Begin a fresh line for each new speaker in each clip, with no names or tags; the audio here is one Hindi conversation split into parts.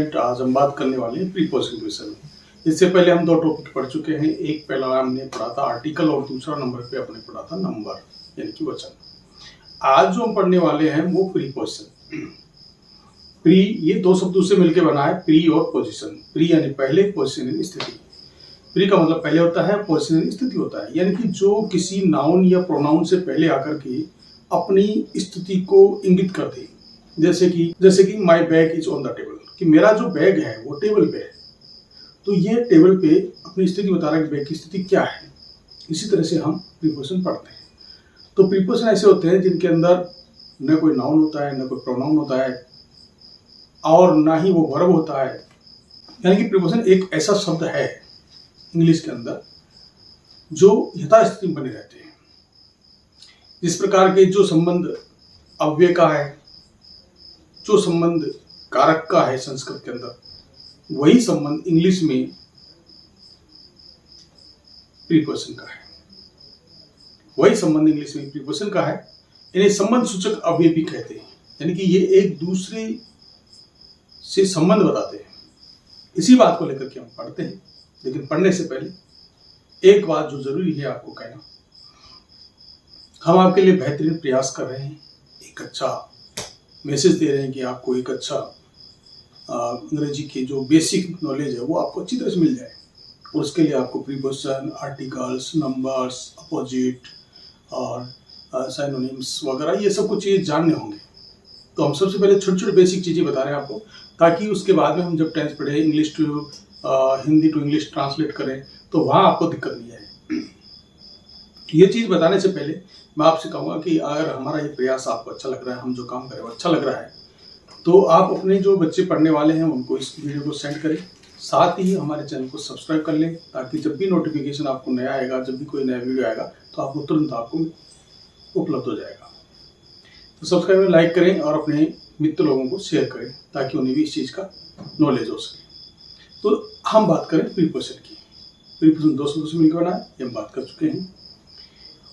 स्टूडेंट, आज हम बात करने वाले हैं प्रीपोजिशन के विषय में। इससे पहले हम दो टॉपिक पढ़ चुके हैं। एक पहला हमने पढ़ा था आर्टिकल और दूसरा नंबर पे अपने पढ़ा था नंबर यानी कि वचन। आज जो हम पढ़ने वाले हैं वो प्रीपोजिशन। प्री ये दो शब्दों से मिलकर बना है, प्री और पोजीशन। प्री यानी पहले, पोजीशन यानी स्थिति। प्री का मतलब पहले होता है, पोजीशन यानी स्थिति होता है, यानी कि जो किसी नाउन या प्रोनाउन से पहले आकर के अपनी स्थिति को इंगित करते। जैसे कि my bag is on the table, कि मेरा जो बैग है वो टेबल पे है। तो ये टेबल पे अपनी स्थिति बता रहा है कि बैग की स्थिति क्या है। इसी तरह से हम प्रीपोजिशन पढ़ते हैं। तो प्रीपोजिशन ऐसे होते हैं जिनके अंदर न कोई नाउन होता है, न कोई प्रोनाउन होता है, और ना ही वो वर्ब होता है। यानी कि प्रीपोजिशन एक ऐसा शब्द है इंग्लिश के अंदर जो यथास्थिति में बने रहते हैं। जिस प्रकार के जो संबंध अव्यय का है, जो संबंध कारक का है संस्कृत के अंदर, वही संबंध इंग्लिश में प्रीपोजिशन का है। वही संबंध इंग्लिश में प्रीपोजिशन का है। इन्हें संबंध सूचक अव्यय भी कहते हैं, यानी कि ये एक दूसरे से संबंध बताते हैं। इसी बात को लेकर के हम पढ़ते हैं। लेकिन पढ़ने से पहले एक बात जो जरूरी है आपको कहना, हम आपके लिए बेहतरीन प्रयास कर रहे हैं, एक अच्छा मैसेज दे रहे हैं कि आपको एक अच्छा अंग्रेजी की जो बेसिक नॉलेज है वो आपको अच्छी तरह से मिल जाए। और उसके लिए आपको प्रीपोजिशन, आर्टिकल्स, नंबर्स, अपोजिट और साइनोनिम्स वगैरह ये सब कुछ चीज़ें जानने होंगे। तो हम सबसे पहले छोटी छोटी बेसिक चीज़ें बता रहे हैं आपको, ताकि उसके बाद में हम जब टेंस पढ़े, English to Hindi to English translate करें तो वहाँ आपको दिक्कत नहीं आए। ये चीज़ बताने से पहले मैं आपसे कहूँगा कि अगर हमारा ये प्रयास आपको अच्छा लग रहा है, हम जो काम करें वो अच्छा लग रहा है, तो आप अपने जो बच्चे पढ़ने वाले हैं उनको इस वीडियो को सेंड करें। साथ ही हमारे चैनल को सब्सक्राइब कर लें, ताकि जब भी नोटिफिकेशन आपको नया आएगा, जब भी कोई नया वीडियो आएगा तो आपको तुरंत आपको उपलब्ध हो जाएगा। तो सब्सक्राइब में लाइक करें और अपने मित्र लोगों को शेयर करें, ताकि उन्हें भी इस चीज़ का नॉलेज हो सके। तो हम बात करें प्रीपोजिशन की। प्रीपोजिशन दो शब्दों से मिलकर बना है, ये हम बात कर चुके हैं।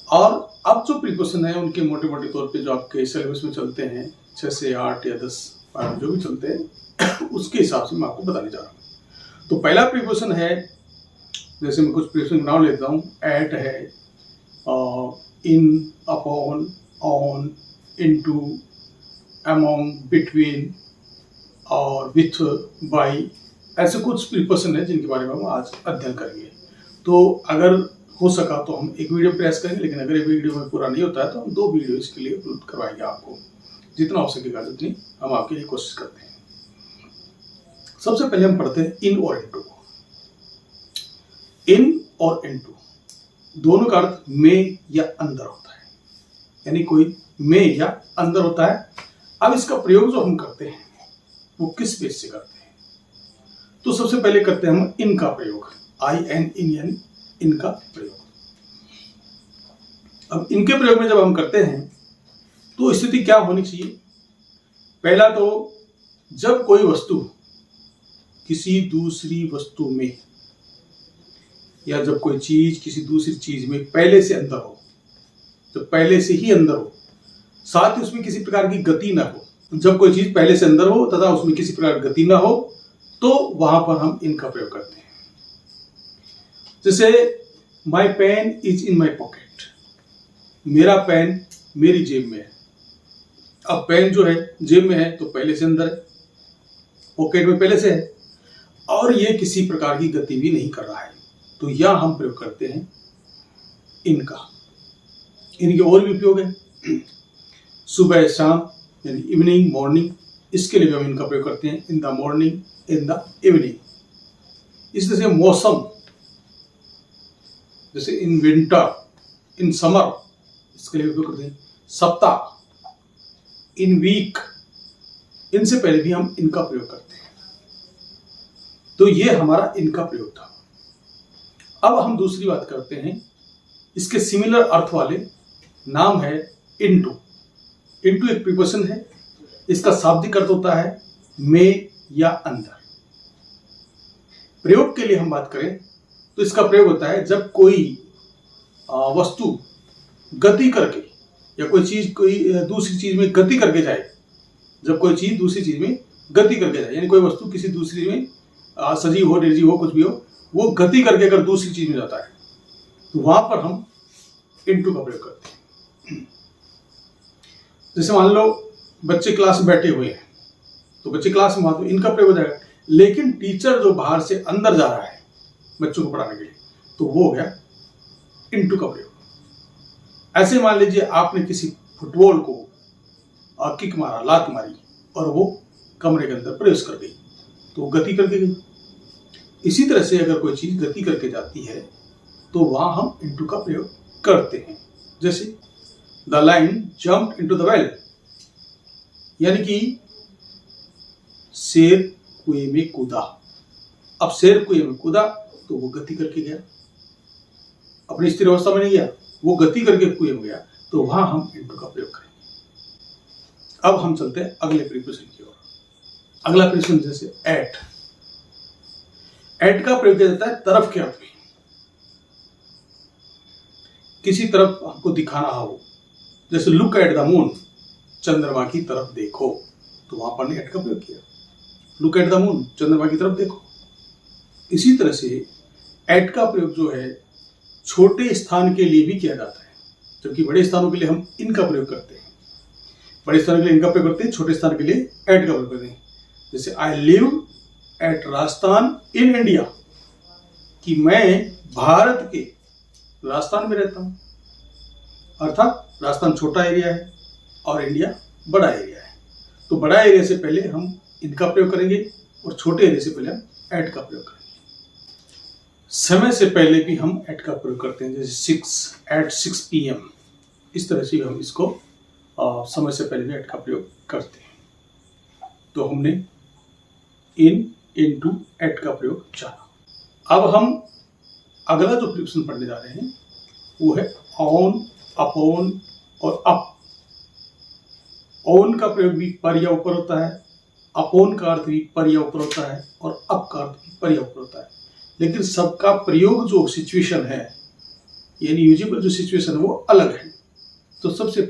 और अब जो प्रीपोजिशन है उनके मोटे मोटे तौर पे जो आपके सिलेबस में चलते हैं 6 से 8 या 10 पार्ट जो भी चलते हैं उसके हिसाब से मैं आपको बताने जा रहा हूँ। तो पहला प्रीपोजिशन है, जैसे मैं कुछ प्रीपोजिशन नाम लेता हूँ। एट है, in, upon, on, into, among, between और विथ, बाई, ऐसे कुछ प्रीपोजिशन है जिनके बारे में हम आज अध्ययन करेंगे। तो अगर हो सका तो हम एक वीडियो प्रयास करेंगे, लेकिन अगर एक वीडियो में पूरा नहीं होता है तो हम 2 वीडियो इसके लिए अपलोड करवाएंगे आपको। जितना हो सकेगा उतनी हम आपके लिए कोशिश करते हैं। सबसे पहले हम पढ़ते हैं इन और इनटू। इन और इनटू दोनों का अर्थ में या अंदर होता है, यानी कोई में या अंदर होता है। अब इसका प्रयोग जो हम करते हैं वो किस बेस से करते हैं, तो सबसे पहले करते हैं हम इन का प्रयोग। IN, इन यानी इनका प्रयोग। अब इनके प्रयोग में जब हम करते हैं तो स्थिति क्या होनी चाहिए? पहला तो जब कोई वस्तु किसी दूसरी वस्तु में, या जब कोई चीज किसी दूसरी चीज में पहले से अंदर हो, जब पहले से ही अंदर हो, साथ ही उसमें किसी प्रकार की गति ना हो। जब कोई चीज पहले से अंदर हो तथा उसमें किसी प्रकार की गति ना हो, तो वहां पर हम इनका प्रयोग करते हैं। जैसे my pen is in my pocket, मेरा पेन मेरी जेब में है। अब पेन जो है जेब में है तो पहले से अंदर है, पॉकेट में पहले से है, और ये किसी प्रकार की गति भी नहीं कर रहा है। तो यह हम प्रयोग करते हैं इनका। इनके और भी उपयोग है, सुबह शाम यानी इवनिंग, मॉर्निंग, इसके लिए भी हम इनका प्रयोग करते हैं। In the morning, in the evening. इस तरह से मौसम, जैसे इन विंटर, इन समर, इसके लिए उपयोग करते हैं। सप्ताह, इन वीक, इनसे पहले भी हम इनका प्रयोग करते हैं। तो ये हमारा इनका प्रयोग था। अब हम दूसरी बात करते हैं, इसके सिमिलर अर्थ वाले नाम है इनटू। इनटू एक प्रीपोजिशन है, इसका शाब्दिक अर्थ होता है में या अंदर। प्रयोग के लिए हम बात करें तो इसका प्रयोग होता है जब कोई वस्तु गति करके, या कोई चीज कोई दूसरी चीज में गति करके जाए। जब कोई चीज दूसरी चीज में गति करके जाए, यानी कोई वस्तु किसी दूसरी में सजीव हो, निर्जीव हो, कुछ भी हो, वो गति करके अगर दूसरी चीज में जाता है तो वहां पर हम इनटू का प्रयोग करते हैं। जैसे मान लो बच्चे क्लास में बैठे हुए हैं, तो बच्चे क्लास में वहां तो इनका प्रयोग हो जाएगा, लेकिन टीचर जो बाहर से अंदर जा रहा है बच्चों को पढ़ाने के लिए, तो वो हो गया इनटू का प्रयोग। ऐसे मान लीजिए आपने किसी फुटबॉल को किक मारा, लात मारी और वो कमरे के अंदर प्रवेश कर गई, तो वो गति करके गई। इसी तरह से अगर कोई चीज गति करके जाती है तो वहां हम इनटू का प्रयोग करते हैं। जैसे the line jump into the well, यानी कि शेर कुएं में कूदा। अब शेर कुएं में कूदा तो वो गति करके गया, अपनी स्थिर अवस्था में नहीं गया, वो गति करके कुएं में गया, तो वहां हम इनटू का प्रयोग करेंगे। अब हम चलते हैं अगले प्रीपोजिशन की ओर। अगला प्रीपोजिशन जैसे एट। एट का प्रयोग किया जाता है तरफ के अर्थ में। किसी तरफ हमको दिखाना हो, जैसे लुक एट द मून, चंद्रमा की तरफ देखो, तो वहां पर ने एट का प्रयोग किया। लुक एट द मून, चंद्रमा की तरफ देखो। इसी तरह से एट का प्रयोग जो है छोटे स्थान के लिए भी किया जाता है, जबकि बड़े स्थानों के लिए हम इनका प्रयोग करते हैं। बड़े स्थान के लिए इनका प्रयोग करते हैं, छोटे स्थान के लिए एट का प्रयोग करते हैं। जैसे I live at Rajasthan in India, कि मैं भारत के राजस्थान में रहता हूं, अर्थात राजस्थान छोटा एरिया है और इंडिया बड़ा एरिया है। तो बड़ा एरिया से पहले हम इनका प्रयोग करेंगे और छोटे एरिया से पहले हम एट का प्रयोग करेंगे। समय से पहले भी हम एट का प्रयोग करते हैं, जैसे 6 PM, इस तरह से हम इसको समय से पहले भी एट का प्रयोग करते हैं। तो हमने इन, इनटू, एट का प्रयोग जाना। अब हम अगला जो प्रीपोजिशन पढ़ने जा रहे हैं वो है ऑन, अपॉन और अप। ऑन का प्रयोग भी पर या ऊपर होता है, अपॉन का अर्थ भी पर या ऊपर होता है और अप का अर्थ भी पर या ऊपर होता है, लेकिन सबका प्रयोग जो सिचुएशन है, यानी यूजेबल जो सिचुएशन है वो अलग है। तो सबसे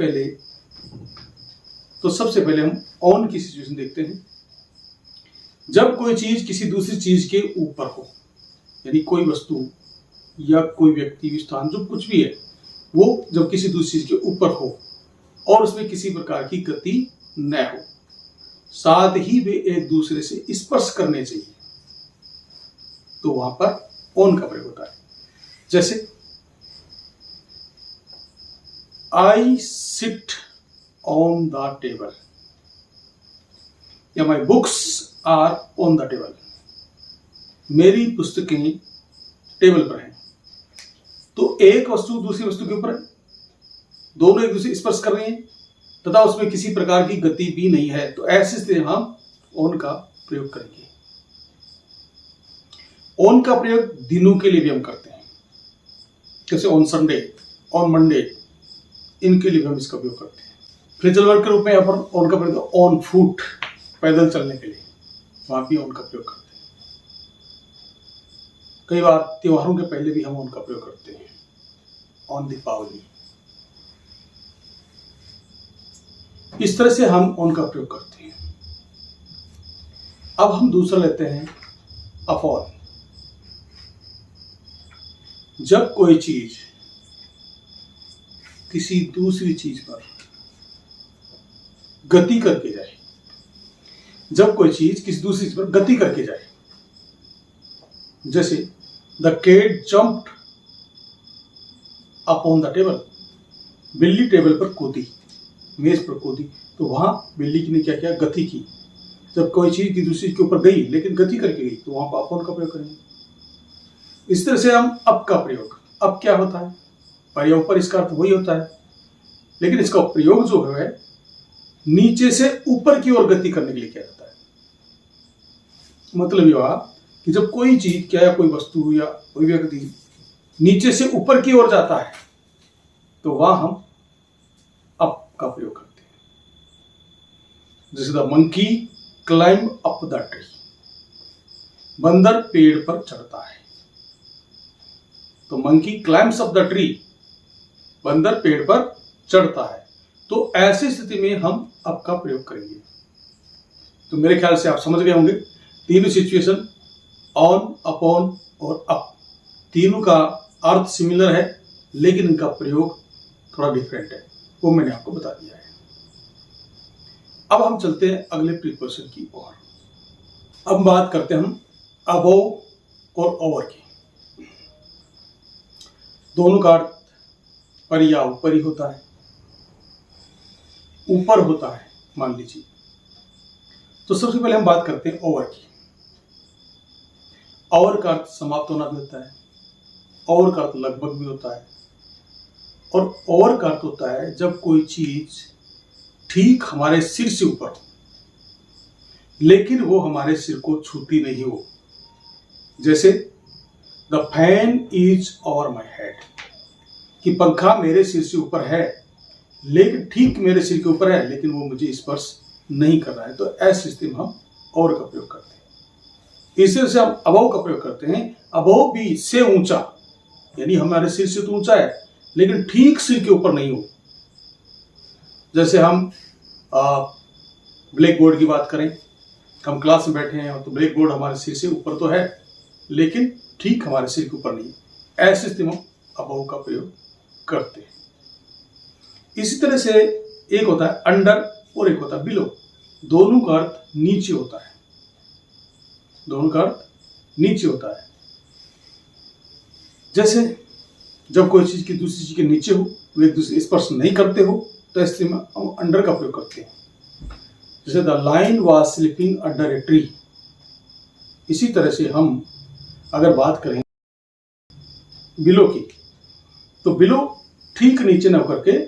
पहले हम ऑन की सिचुएशन देखते हैं। जब कोई चीज किसी दूसरी चीज के ऊपर हो, यानी कोई वस्तु या कोई व्यक्ति, स्थान, जो कुछ भी है, वो जब किसी दूसरी चीज के ऊपर हो और उसमें किसी प्रकार की गति न हो, साथ ही वे एक दूसरे से स्पर्श करने चाहिए, तो वहां पर ऑन का प्रयोग होता है। जैसे I sit on the table, या my books are on the table, मेरी पुस्तकें टेबल पर हैं। तो एक वस्तु दूसरी वस्तु के ऊपर है, दोनों एक दूसरे स्पर्श कर रही हैं तथा उसमें किसी प्रकार की गति भी नहीं है, तो ऐसे स्थिति में हम ऑन का प्रयोग करेंगे। ऑन का प्रयोग दिनों के लिए भी हम करते हैं, जैसे ऑन संडे, ऑन मंडे, इनके लिए भी हम इसका उपयोग करते हैं। फ्रेजल वर्ब के रूप में यहाँ पर ऑन का प्रयोग ऑन फुट, पैदल चलने के लिए, वहां भी ऑन का प्रयोग करते हैं। कई बार त्योहारों के पहले भी हम ऑन का प्रयोग करते हैं, ऑन दीपावली। इस तरह से हम ऑन का प्रयोग करते हैं। अब हम दूसरा लेते हैं अपॉन। जब कोई चीज किसी दूसरी चीज पर गति करके जाए, जब कोई चीज किसी दूसरी चीज पर गति करके जाए, जैसे the cat jumped upon the table, बिल्ली टेबल पर कूदी, मेज पर कूदी, तो वहां बिल्ली ने क्या किया, गति की। जब कोई चीज की दूसरी के ऊपर गई लेकिन गति करके गई, तो वहां पर अपॉन का प्रयोग करेंगे। इस तरह से हम अप का प्रयोग, अब क्या होता है, पर या ऊपर, इसका अर्थ वही होता है, लेकिन इसका प्रयोग जो है नीचे से ऊपर की ओर गति करने के लिए किया जाता है। मतलब यह कि जब कोई चीज, क्या कोई वस्तु या कोई व्यक्ति नीचे से ऊपर की ओर जाता है, तो वहां हम अप का प्रयोग करते हैं। जैसे the monkey climb up the tree, बंदर पेड़ पर चढ़ता है, तो monkey climbs up the tree, बंदर पेड़ पर चढ़ता है। तो ऐसी स्थिति में हम अप का प्रयोग करेंगे। तो मेरे ख्याल से आप समझ गए होंगे तीनों सिचुएशन, ऑन, अपॉन और अप, तीनों का अर्थ सिमिलर है लेकिन इनका प्रयोग थोड़ा डिफरेंट है, वो मैंने आपको बता दिया है। अब हम चलते हैं अगले प्रीपोजिशन की ओर। अब बात करते हैं हम अबोव और ओवर की। दोनों का अर्थ पर या ऊपर ही होता है, ऊपर होता है मान लीजिए। तो सबसे पहले हम बात करते हैं ओवर की। ओवर का अर्थ समाप्त होना भी होता है, ओवर का अर्थ लगभग भी होता है, और ओवर का अर्थ होता है जब कोई चीज ठीक हमारे सिर से ऊपर हो लेकिन वो हमारे सिर को छूती नहीं हो। जैसे the fan is over my head, कि पंखा मेरे सिर से ऊपर है लेकिन ठीक मेरे सिर के ऊपर है लेकिन वो मुझे स्पर्श नहीं कर रहा है। तो ऐसी स्थिति में हम ओवर का प्रयोग करते हैं। इसी तरह से हम अबव का प्रयोग करते हैं। अबव भी से ऊंचा, यानी हमारे सिर से तो ऊंचा है लेकिन ठीक सिर के ऊपर नहीं हो। जैसे हम ब्लैक बोर्ड की बात करें, हम क्लास में बैठे हैं तो ब्लैक बोर्ड हमारे सिर से ऊपर तो है लेकिन ठीक हमारे सिर के ऊपर नहीं, ऐसी स्थिति में अबव का प्रयोग करते हैं। इसी तरह से एक होता है अंडर और एक होता है बिलो। दोनों का अर्थ नीचे होता है, दोनों का अर्थ नीचे होता है। जैसे जब कोई चीज की दूसरी चीज के नीचे हो, वो एक दूसरे स्पर्श नहीं करते हो, तो इस स्थिति में हम अंडर का प्रयोग करते हैं। जैसे the line was sleeping under a tree. इसी तरह से हम अगर बात करें बिलो की, तो बिलो ठीक नीचे न होकर के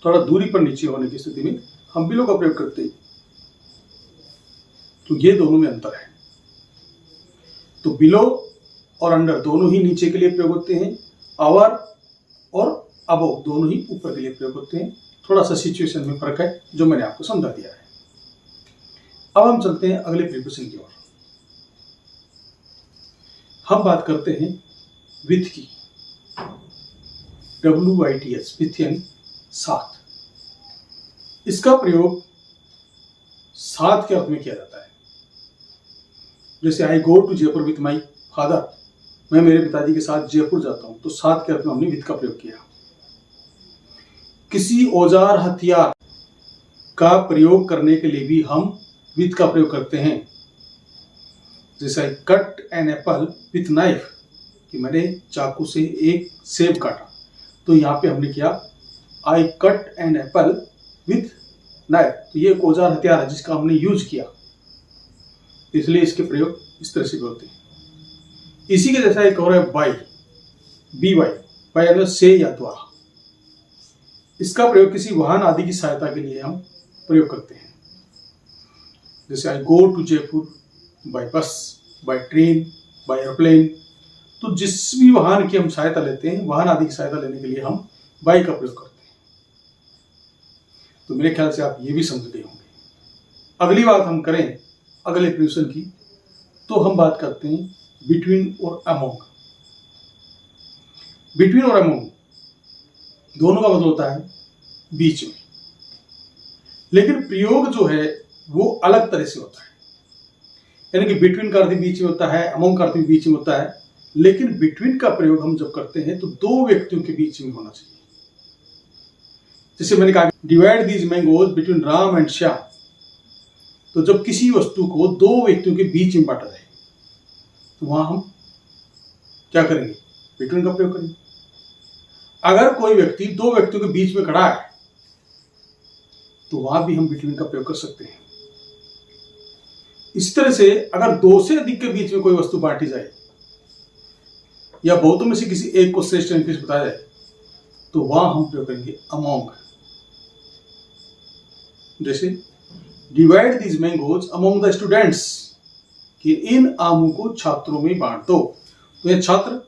थोड़ा दूरी पर नीचे होने की स्थिति में हम बिलो का प्रयोग करते हैं। तो ये दोनों में अंतर है। तो बिलो और अंडर दोनों ही नीचे के लिए प्रयोग होते हैं, ओवर और अबव दोनों ही ऊपर के लिए प्रयोग होते हैं। थोड़ा सा सिचुएशन में फर्क है जो मैंने आपको समझा दिया है। अब हम चलते हैं अगले प्रीपोजिशन की ओर। हम बात करते हैं विथ की। WITH, विथ यानी साथ। इसका प्रयोग साथ के अर्थ में किया जाता है। जैसे I go to Jaipur with my father, मैं मेरे पिताजी के साथ जयपुर जाता हूं, तो साथ के अर्थ में हमने विथ का प्रयोग किया। किसी औजार हथियार का प्रयोग करने के लिए भी हम विथ का प्रयोग करते हैं। जैसे I cut an apple with knife, कि मैंने चाकू से एक सेब काटा, तो यहां पे हमने किया I cut an apple with knife. तो ये एक औजार हथियार है जिसका हमने यूज किया, इसलिए इसके प्रयोग इस तरह से होते हैं। इसी के जैसा एक और है बाई, BY, बाई से या द्वारा। इसका प्रयोग किसी वाहन आदि की सहायता के लिए हम प्रयोग करते हैं। जैसे I go to Jaipur bye बस, बाय ट्रेन, बाय एयरप्लेन। तो जिस भी वाहन की हम सहायता लेते हैं, वाहन आदि की सहायता लेने के लिए हम बाय का प्रयोग करते हैं। तो मेरे ख्याल से आप ये भी समझ गए होंगे। अगली बात हम करें अगले प्रीपोजिशन की, तो हम बात करते हैं बिटवीन और अमोंग। बिटवीन और अमोंग दोनों का मतलब होता है बीच में, लेकिन प्रयोग जो है वो अलग तरह से होता है। यानी कि बिटवीन का अर्थ बीच में होता है, अमोंग का अर्थ भी बीच में होता है, लेकिन बिटवीन का प्रयोग हम जब करते हैं तो दो व्यक्तियों के बीच में होना चाहिए। जैसे मैंने कहा divide these mangoes between Ram and Shyam, तो जब किसी वस्तु को दो व्यक्तियों के बीच में बांटा जाए तो वहां हम क्या करेंगे? बिटवीन का प्रयोग करेंगे। अगर कोई व्यक्ति दो व्यक्तियों के बीच में खड़ा है तो वहां भी हम बिटवीन का प्रयोग कर सकते हैं। इस तरह से अगर दो से अधिक के बीच में कोई वस्तु बांटी जाए या बहुतों में से किसी एक को श्रेष्ठ निकृष्ट बताया जाए तो वहां हम प्रयोग करेंगे अमोंग। जैसे divide these mangoes among the students, कि इन आमों को छात्रों में बांट दो। तो यह छात्र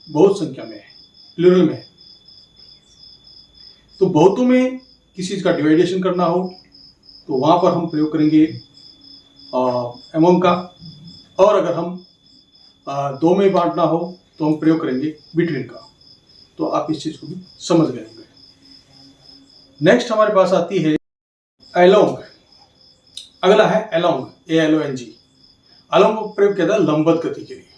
बहुत संख्या में है, प्लूरल में है। तो बहुतों में किसी चीज का डिवाइडेशन करना हो तो वहां पर हम प्रयोग करेंगे अमोंग का, और अगर हम दो में बांटना हो तो हम प्रयोग करेंगे बिटवीन का। तो आप इस चीज को भी समझ गए होंगे। नेक्स्ट हमारे पास आती है अलोंग। अगला है एलोंग, ALONG। अलोंग का प्रयोग किया था लंबवत गति के लिए।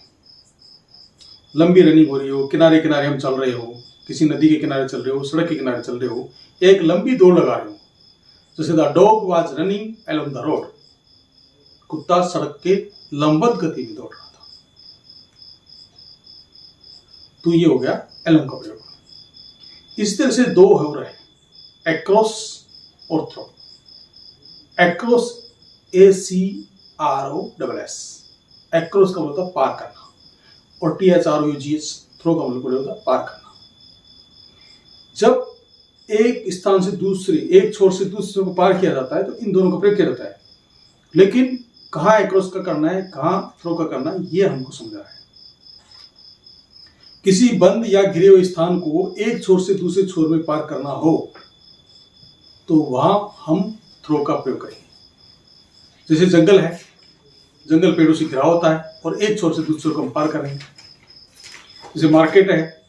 लंबी रनिंग हो रही हो, किनारे किनारे हम चल रहे हो, किसी नदी के किनारे चल रहे हो, सड़क के किनारे चल रहे हो, या एक लंबी दौड़ लगा रहे हो, जैसे the dog was running along the road, कुत्ता सड़क के लंबवत गति में दौड़ रहा था। तो ये हो गया अलोंग का प्रयोग। इस तरह से दो हो रहे हैं, अक्रॉस और थ्रो। अक्रॉस ACROSS, अक्रॉस का मतलब पार करना, और THROUGH थ्रो का मतलब होता है पार करना। जब एक स्थान से दूसरे, एक छोर से दूसरे को पार किया जाता है तो इन दोनों का प्रयोग किया जाता है, लेकिन कहाँ अक्रॉस का करना है, कहाँ थ्रो का करना है, ये हमको समझा है। किसी बंद या घिरे हुए स्थान को एक छोर से दूसरे छोर में पार करना हो तो वहां हम थ्रो का प्रयोग करेंगे। जैसे जंगल है, जंगल पेड़ों से घिरा होता है और एक छोर से दूसरे छोर को हम पार करेंगे। जैसे मार्केट है,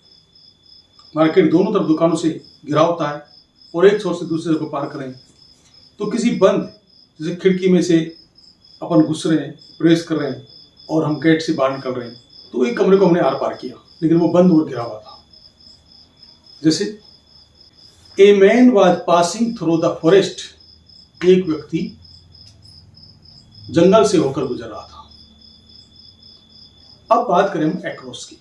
मार्केट दोनों तरफ दुकानों से घिरा होता है और एक छोर से दूसरे को पार करेंगे। तो किसी बंद, जैसे खिड़की में से अपन घुस रहे हैं, प्रवेश कर रहे हैं और हम गेट से बाहर निकल रहे हैं, तो एक कमरे को हमने आर पार किया, लेकिन वो बंद और घिरा हुआ था। जैसे a man was passing through the forest, एक व्यक्ति जंगल से होकर गुजर रहा था। अब बात करें हम अक्रॉस की,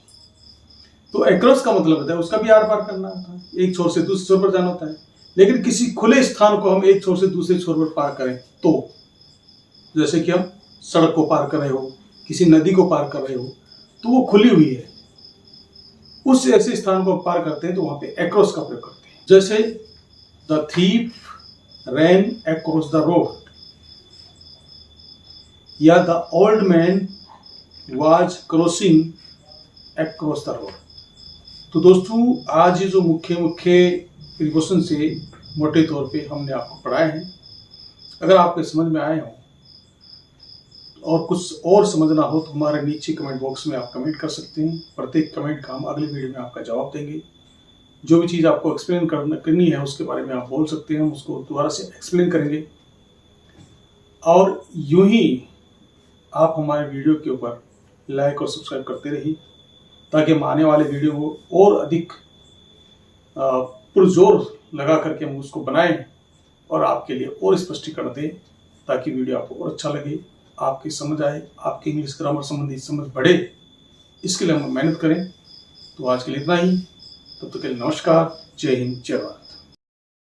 तो अक्रॉस का मतलब होता है उसका भी आर पार करना होता है, एक छोर से दूसरे छोर पर जाना होता है। लेकिन किसी खुले स्थान को हम एक छोर से दूसरे छोर पर पार करें तो, जैसे कि हम सड़क को पार कर रहे हो, किसी नदी को पार कर रहे हो, तो वो खुली हुई है, उस ऐसे स्थान को पार करते हैं तो वहां पे अक्रॉस का प्रयोग करते हैं। जैसे the thief ran across the road, या the old man was crossing across the road. तो दोस्तों, आज ये जो मुख्य प्रिपोजिशन से मोटे तौर पे हमने आपको पढ़ाए हैं, अगर आपके समझ में आए हो और कुछ और समझना हो तो हमारे नीचे कमेंट बॉक्स में आप कमेंट कर सकते हैं। प्रत्येक कमेंट का हम अगले वीडियो में आपका जवाब देंगे। जो भी चीज़ आपको एक्सप्लेन करनी है उसके बारे में आप बोल सकते हैं, हम उसको दोबारा से एक्सप्लेन करेंगे। और यूं ही आप हमारे वीडियो के ऊपर लाइक और सब्सक्राइब करते रहिए, ताकि हम आने वाले वीडियो को और अधिक पुरजोर लगा करके हम उसको बनाएं और आपके लिए और स्पष्टीकरण दें, ताकि वीडियो आपको और अच्छा लगे, आपकी समझ आए, आपकी इंग्लिश ग्रामर संबंधी समझ बढ़े। इसके लिए हम मेहनत करें। तो आज के लिए इतना ही, तब तक के लिए नमस्कार, जय हिंद, जय भारत।